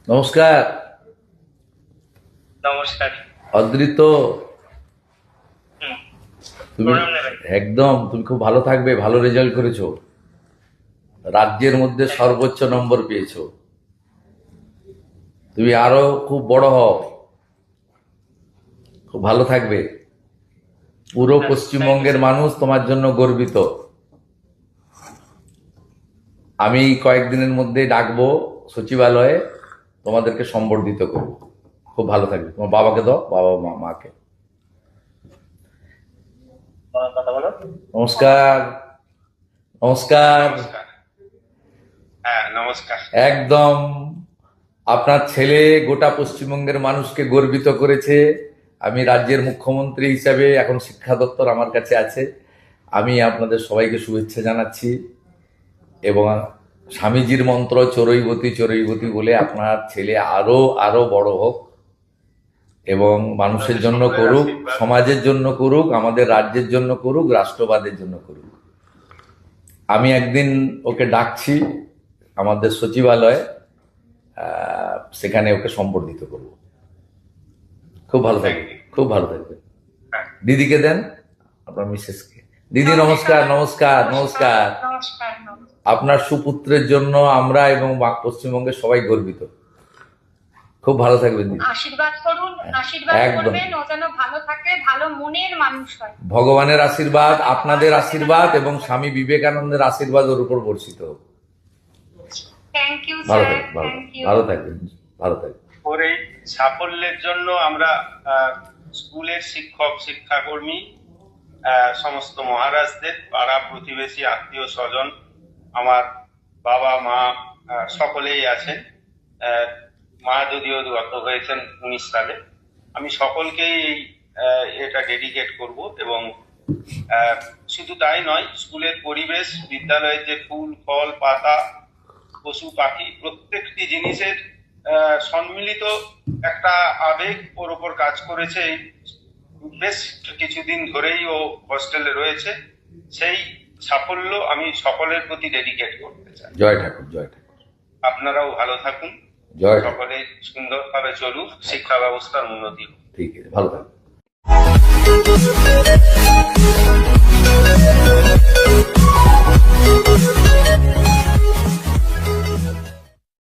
নমস্কার। নমস্কার। অদ্রিত, হুম, তুমি প্রণাম নেবেন। তুমি খুব ভালো থাকবে। ভালো রেজাল্ট করেছো, রাজ্যের মধ্যে সর্বোচ্চ নম্বর পেয়েছো। তুমি আরো খুব বড় হও, খুব ভালো থাকবে। পুরো হ্যাঁ, পশ্চিমবঙ্গের thank you, মানুষ তোমার জন্য গর্বিত। আমি কয়েকদিনের মধ্যে ডাকবো সচিবালয়ে, তোমাদেরকে সম্বর্ধিত করবো। খুব ভালো থাকবে। তোমার বাবাকে দাও, বাবা মাকে। স্যার। কথা বলো। নমস্কার। নমস্কার। নমস্কার। হ্যাঁ, নমস্কার। একদম আপনার ছেলে গোটা পশ্চিমবঙ্গের মানুষকে গর্বিত করেছে। আমি রাজ্যের মুখ্যমন্ত্রী হিসাবে, এখন শিক্ষা দপ্তর আমার কাছে আছে, আমি আপনাদের সবাইকে শুভেচ্ছা জানাচ্ছি। এবং স্বামীজির মন্ত্র চরৈবতী চরৈবতী বলে আপনার ছেলে আরো আরো বড় হোক এবং মানুষের জন্য করুক, সমাজের জন্য করুক, আমাদের রাজ্যের জন্য করুক, রাষ্ট্রবাদের জন্য করুক। আমি একদিন ওকে ডাকছি আমাদের সচিবালয়ে, সেখানে ওকে সম্বর্ধিত করব। খুব ভালো থাকবে, খুব ভালো থাকবে। দিদিকে দেন, আপনার মিসেসকে। দিদি নমস্কার। নমস্কার। নমস্কার। নমস্কার। আপনার সুপুত্রের জন্য আমরা এবং পশ্চিমবঙ্গের সবাই গর্বিত। খুব ভালো থাকবেন দিদি। আশীর্বাদ করুন, আশীর্বাদ একদম। করবেন, ও যেন ভালো থাকে, ভালো মনের মানুষ হয়। ভগবানের আশীর্বাদ, আপনাদের আশীর্বাদ এবং স্বামী বিবেকানন্দের আশীর্বাদ ওর উপর বর্ষিত হোক। থ্যাংক ইউ ভালো স্যার, থাকবেন, থ্যাংক ইউ। ভালো থাকবেন, ভালো থাকবেন। ওর এই সাফল্যের জন্য আমরা স্কুলের শিক্ষক শিক্ষাকর্মী, সমস্ত মহারাজদের, পাড়া প্রতিবেশী, আত্মীয় স্বজন, আমার বাবা মা সকলেই আছেন। মা যদিও গত হয়েছেন 19 সালে। আমি সকলকেই এটা ডেডিকেট করব। এবং শুধু তাই নয়, স্কুলের পরিবেশ, বিদ্যালয়ের যে ফুল ফল পাতা, পশু পাখি, প্রত্যেকটি জিনিসের সম্মিলিত একটা আবেগ ওর ওপর কাজ করেছে। এই বেশ কিছুদিন ধরেই ও হস্টেলে রয়েছে। সেই সাফল্য আমি সকলের প্রতি ডেডিকেট করতে চাই। জয় ঠাকুর, জয় ঠাকুর। আপনারাও ভালো থাকুন, জয় ঠাকুর। সকলে সুন্দরভাবে চলুক, শিক্ষা ব্যবস্থার উন্নতি হোক। ঠিক আছে, ভালো থাকবেন।